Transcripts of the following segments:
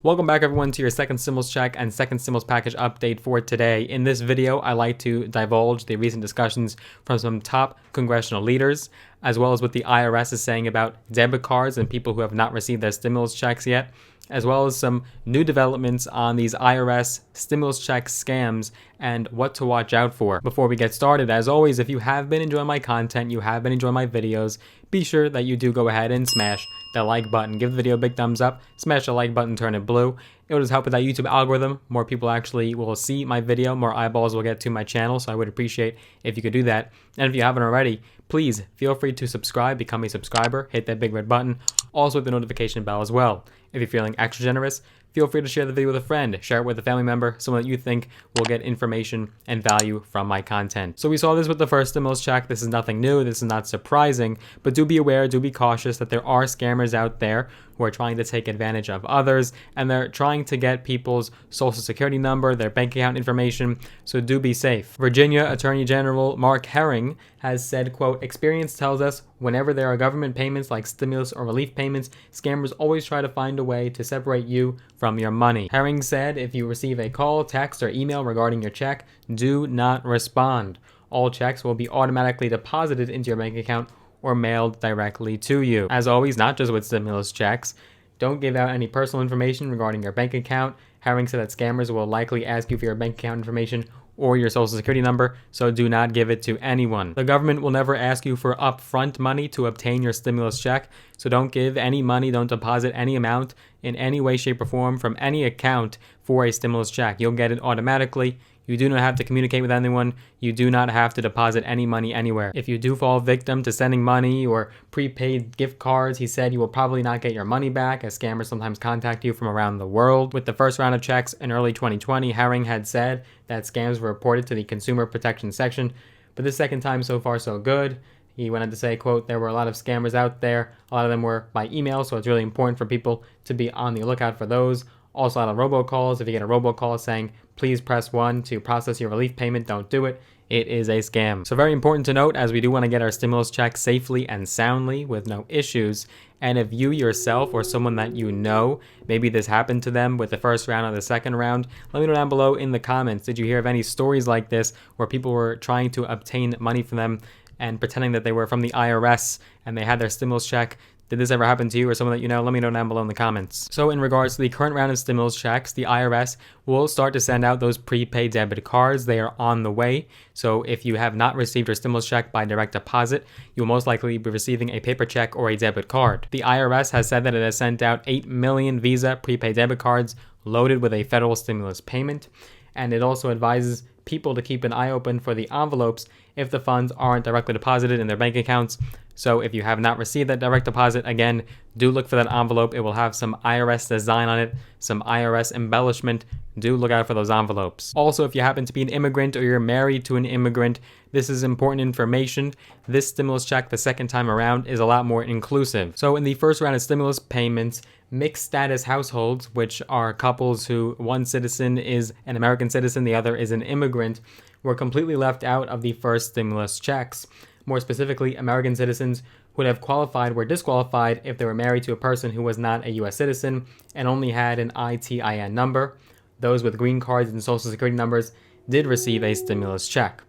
Welcome back everyone to your second stimulus check and second stimulus package update for today. In this video, I like to divulge the recent discussions from some top congressional leaders, as well as what the IRS is saying about debit cards and people who have not received their stimulus checks yet, as well as some new developments on these IRS stimulus check scams and what to watch out for. Before we get started, as always, if you have been enjoying my content, you have been enjoying my videos, be sure that you do go ahead and smash that like button. Give the video a big thumbs up, smash the like button, turn it blue. It will just help with that YouTube algorithm. More people actually will see my video, more eyeballs will get to my channel, so I would appreciate if you could do that. And if you haven't already, please feel free to subscribe, become a subscriber, hit that big red button, also hit the notification bell as well. If you're feeling extra generous, feel free to share the video with a friend, share it with a family member, someone that you think will get information and value from my content. So we saw this with the first stimulus check. This is nothing new, this is not surprising, but do be aware, do be cautious that there are scammers out there who are trying to take advantage of others, and they're trying to get people's social security number, their bank account information, so do be safe. Virginia Attorney General Mark Herring has said, quote, "Experience tells us whenever there are government payments like stimulus or relief payments, scammers always try to find a way to separate you from your money." Herring said, if you receive a call, text, or email regarding your check, do not respond. All checks will be automatically deposited into your bank account or mailed directly to you. As always, not just with stimulus checks, don't give out any personal information regarding your bank account. Herring said that scammers will likely ask you for your bank account information or your social security number, so do not give it to anyone. The government will never ask you for upfront money to obtain your stimulus check, so don't give any money, don't deposit any amount in any way, shape, or form from any account for a stimulus check. You'll get it automatically. You do not have to communicate with anyone. You do not have to deposit any money anywhere. If you do fall victim to sending money or prepaid gift cards, he said you will probably not get your money back, as scammers sometimes contact you from around the world. With the first round of checks in early 2020, Herring had said that scams were reported to the Consumer Protection Section, but this second time, so far so good. He went on to say, quote, "There were a lot of scammers out there. A lot of them were by email, so it's really important for people to be on the lookout for those. Also, a lot of robocalls. If you get a robocall saying, please press 1 to process your relief payment, don't do it. It is a scam." So very important to note, as we do want to get our stimulus check safely and soundly with no issues. And if you yourself or someone that you know, maybe this happened to them with the first round or the second round, let me know down below in the comments. Did you hear of any stories like this where people were trying to obtain money from them and pretending that they were from the IRS and they had their stimulus check? Did this ever happen to you or someone that you know? Let me know down below in the comments. So in regards to the current round of stimulus checks, the IRS will start to send out those prepaid debit cards. They are on the way. So if you have not received your stimulus check by direct deposit, you'll most likely be receiving a paper check or a debit card. The IRS has said that it has sent out 8 million Visa prepaid debit cards loaded with a federal stimulus payment. And it also advises people to keep an eye open for the envelopes if the funds aren't directly deposited in their bank accounts. So if you have not received that direct deposit, again, do look for that envelope. It will have some IRS design on it, some IRS embellishment. Do look out for those envelopes. Also, if you happen to be an immigrant or you're married to an immigrant, this is important information. This stimulus check the second time around is a lot more inclusive. So in the first round of stimulus payments, mixed status households, which are couples who one citizen is an American citizen, the other is an immigrant, were completely left out of the first stimulus checks. More specifically, American citizens who would have qualified were disqualified if they were married to a person who was not a U.S. citizen and only had an ITIN number. Those with green cards and social security numbers did receive a stimulus check.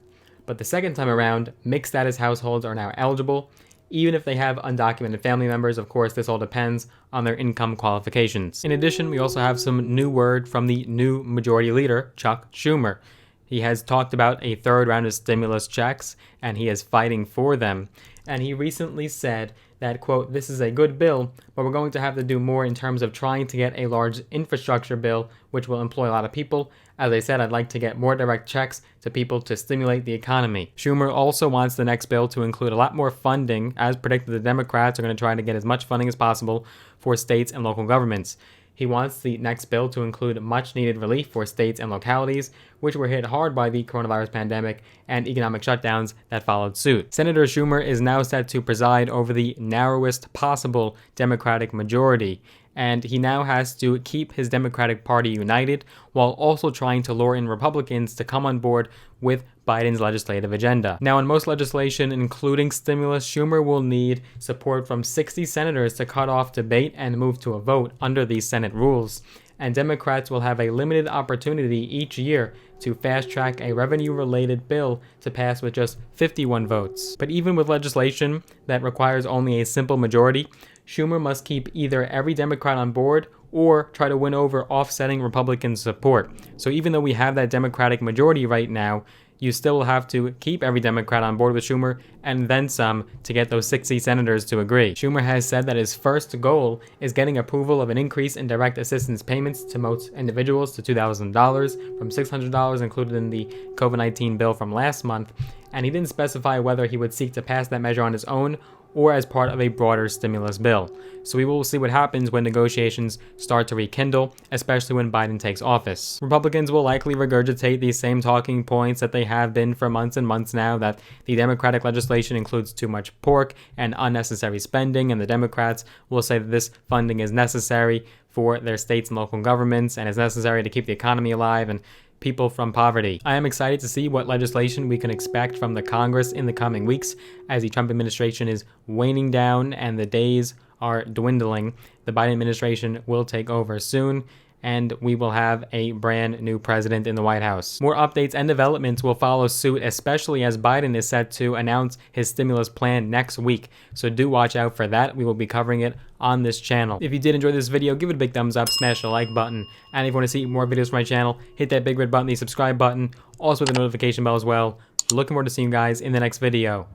But the second time around, mixed status households are now eligible, even if they have undocumented family members. Of course, this all depends on their income qualifications. In addition, we also have some new word from the new majority leader, Chuck Schumer. He has talked about a third round of stimulus checks, and he is fighting for them. And he recently said that, quote, "This is a good bill, but we're going to have to do more in terms of trying to get a large infrastructure bill, which will employ a lot of people. As I said, I'd like to get more direct checks to people to stimulate the economy." Schumer also wants the next bill to include a lot more funding. As predicted, the Democrats are going to try to get as much funding as possible for states and local governments. He wants the next bill to include much-needed relief for states and localities, which were hit hard by the coronavirus pandemic and economic shutdowns that followed suit. Senator Schumer is now set to preside over the narrowest possible Democratic majority, and he now has to keep his Democratic Party united while also trying to lure in Republicans to come on board with Biden's legislative agenda. Now, in most legislation, including stimulus, Schumer will need support from 60 senators to cut off debate and move to a vote under these Senate rules. and Democrats will have a limited opportunity each year to fast-track a revenue-related bill to pass with just 51 votes. But even with legislation that requires only a simple majority, Schumer must keep either every Democrat on board or try to win over offsetting Republican support. So even though we have that Democratic majority right now, you still have to keep every Democrat on board with Schumer and then some to get those 60 senators to agree. Schumer has said that his first goal is getting approval of an increase in direct assistance payments to most individuals to $2,000 from $600 included in the COVID-19 bill from last month, and he didn't specify whether he would seek to pass that measure on his own or as part of a broader stimulus bill. So we will see what happens when negotiations start to rekindle, especially when Biden takes office. Republicans will likely regurgitate these same talking points that they have been for months and months now, that the Democratic legislation includes too much pork and unnecessary spending, and the Democrats will say that this funding is necessary for their states and local governments and is necessary to keep the economy alive and people from poverty. I am excited to see what legislation we can expect from the Congress in the coming weeks as the Trump administration is waning down and the days are dwindling. The Biden administration will take over soon, and we will have a brand new president in the White House. More updates and developments will follow suit, especially as Biden is set to announce his stimulus plan next week. So do watch out for that. We will be covering it on this channel. If you did enjoy this video, give it a big thumbs up, smash the like button, and if you want to see more videos from my channel, hit that big red button, the subscribe button, also the notification bell as well. Looking forward to seeing you guys in the next video.